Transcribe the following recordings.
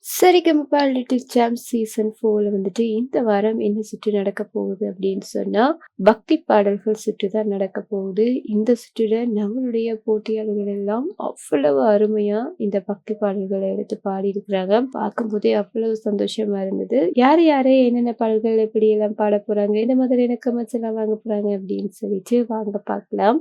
சரிகமப little champ season 4ல வந்துட்டு இந்த வாரம் என்ன சுற்று நடக்க போகுது அப்படின்னு சொன்னா, பக்தி பாடல்கள் சுற்று தான் நடக்க போகுது. இந்த சுற்றுல நம்மளுடைய போட்டியாளர்கள் எல்லாம் அவ்வளவு அருமையா இந்த பக்தி பாடல்கள எடுத்து பாடியிருக்கிறாங்க. பார்க்கும்போதே அவ்வளவு சந்தோஷமா இருந்தது. யார் யாரு என்னென்ன பாடல்கள் எப்படியெல்லாம் பாடப் போறாங்க, இந்த மாதிரியான கமெண்ட்ஸ் எல்லாம் வாங்க போறாங்க அப்படின்னு சொல்லிட்டு வாங்க பார்க்கலாம்.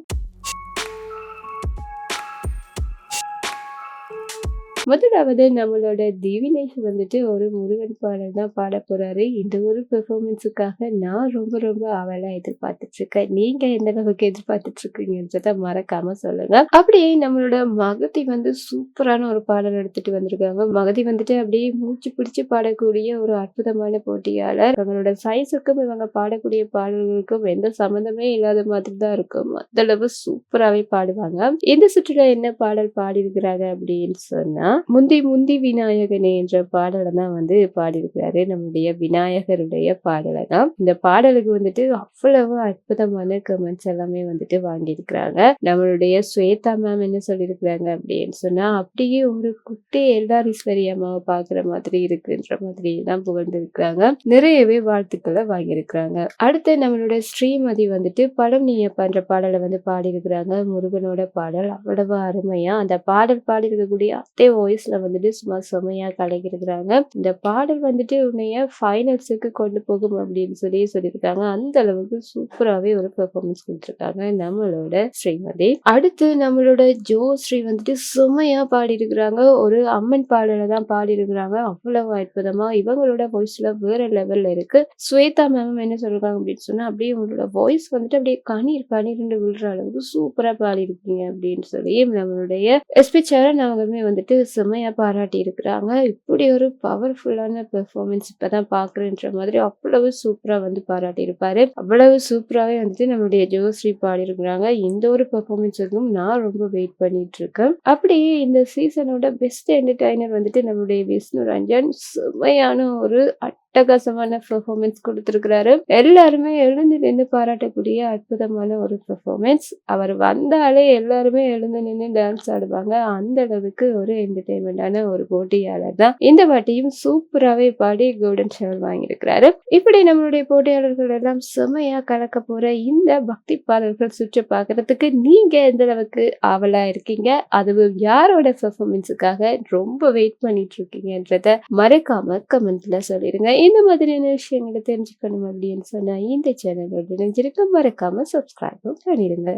முதலாவது நம்மளோட திவினேஷ் வந்துட்டு ஒரு முருகன் பாடல் தான் பாட போறாரு. இந்த ஒரு பெர்ஃபார்மன்ஸுக்காக நான் ரொம்ப ரொம்ப ஆவலா எதிர்பார்த்துட்டு இருக்கேன். நீங்க எந்த அளவுக்கு எதிர்பார்த்துட்டு இருக்கீங்கன்றத மறக்காம சொல்லுங்க. அப்படியே நம்மளோட மகதி வந்து சூப்பரான ஒரு பாடல் எடுத்துட்டு வந்திருக்காங்க. மகதி வந்துட்டு அப்படியே மூச்சு பிடிச்சு பாடக்கூடிய ஒரு அற்புதமான போட்டியாளர். அவங்களோட சைஸுக்கும் இவங்க பாடக்கூடிய பாடல்களுக்கும் எந்த சம்மந்தமே இல்லாத மாதிரி தான் இருக்கும். அந்த அளவு சூப்பராவே பாடுவாங்க. இந்த சுற்றுலா என்ன பாடல் பாடியிருக்கிறாங்க அப்படின்னு சொன்னா, முந்தி முந்தி விநாயகனே என்ற பாடலை தான் வந்து பாடியிருக்கிறாரு. நம்முடைய விநாயகருடைய பாடலை தான். இந்த பாடலுக்கு வந்துட்டு அவ்வளவு அற்புதமான கமெண்ட்ஸ் எல்லாமே வந்துட்டு வாங்கியிருக்கிறாங்க. நம்மளுடைய ஸ்வேதா மேம் என்ன சொல்லியிருக்கிறாங்க அப்படின்னு சொன்னா, அப்படியே ஒரு குட்டி எல்லாரீஸ்வரி அம்மாவை பாக்குற மாதிரி இருக்குன்ற மாதிரி தான் புகழ்ந்திருக்கிறாங்க. நிறையவே வாழ்த்துக்களை வாங்கியிருக்கிறாங்க. அடுத்து நம்மளுடைய ஸ்ரீமதி வந்துட்டு படம் நீ பண்ற பாடலை வந்து பாடியிருக்கிறாங்க. முருகனோட பாடல் அவ்வளவு அருமையா அந்த பாடல் பாடியிருக்கக்கூடிய அதே வாய்ஸ்ல வந்துட்டு சும்மா செமையா கலக்கிருக்கிறாங்க. இந்த பாடல் வந்துட்டு உன்னைய ஃபைனல்ஸுக்கு கொண்டு போகும் அப்படின்னு சொல்லியிருக்காங்க. அந்த அளவுக்கு சூப்பராவே ஒரு பெர்ஃபார்மன்ஸ் கொடுத்திருக்காங்க நம்மளோட ஸ்ரீமதி. அடுத்து நம்மளோட ஜோஸ்ரீ வந்துட்டு செமையா பாடியிருக்கிறாங்க. ஒரு அம்மன் பாடலை தான் பாடியிருக்கிறாங்க. அவ்வளவு அற்புதமா இவங்களோட வாய்ஸ்ல வேற லெவல்ல இருக்கு. ஸ்வேதா மேம் என்ன சொல்றாங்க அப்படின்னு சொன்னா, அப்படியே உங்களோட வாய்ஸ் வந்துட்டு அப்படியே கணீர் கணீர்னு விழுற அளவுக்கு சூப்பரா பாடியிருக்கீங்க அப்படின்னு சொல்லி நம்மளுடைய எஸ்பி சரண் அவங்களுமே வந்துட்டு செமையா பாராட்டி இருக்கிறாங்க. இப்படி ஒரு பவர்ஃபுல்லான பெர்ஃபார்மன்ஸ் இப்பதான் பாக்குறேன்ற மாதிரி அவ்வளவு சூப்பரா வந்து பாராட்டி இருப்பாரு. அவ்வளவு சூப்பராவே வந்துட்டு நம்மளுடைய ஜோஸ்ரீ பாடி இருக்கிறாங்க. இந்த ஒரு பெர்ஃபார்மன்ஸுக்கும் நான் ரொம்ப வெயிட் பண்ணிட்டு இருக்கேன். அப்படியே இந்த சீசனோட பெஸ்ட் என்டர்டைனர் வந்துட்டு நம்மளுடைய விஷ்ணு ரஞ்சன் செமையான ஒரு அட்டகாசமான பெர்ஃபார்மன்ஸ் கொடுத்திருக்கிறாரு. எல்லாருமே எழுந்து நின்று பாராட்டக்கூடிய அற்புதமான ஒரு பெர்ஃபார்மன்ஸ். அவர் வந்தாலே எல்லாருமே எழுந்து நின்று டான்ஸ் ஆடுவாங்க. அந்த அளவுக்கு ஒரு என்டர்டைன்மெண்டான ஒரு போட்டியாளர் தான். இந்த வாட்டியும் சூப்பராகவே பாடி கோல்டன் ஷவர் வாங்கியிருக்கிறாரு. இப்படி நம்மளுடைய போட்டியாளர்கள் எல்லாம் செமையா கலக்க போற இந்த பக்தி பாடல்கள் சுற்று பார்க்கறதுக்கு நீங்க எந்த அளவுக்கு ஆவலா இருக்கீங்க, அதுவும் யாரோட பெர்ஃபார்மன்ஸுக்காக ரொம்ப வெயிட் பண்ணிட்டு இருக்கீங்கன்றத மறக்காம கமெண்ட்ல சொல்லிடுங்க. இந்த மாதிரியான விஷயங்களை தெரிஞ்சுக்கணும் அப்படின்னு சொன்னா இந்த சேனலோட இணைஞ்சிருக்க மறக்காம சப்ஸ்கிரைபும் பண்ணிடுங்க.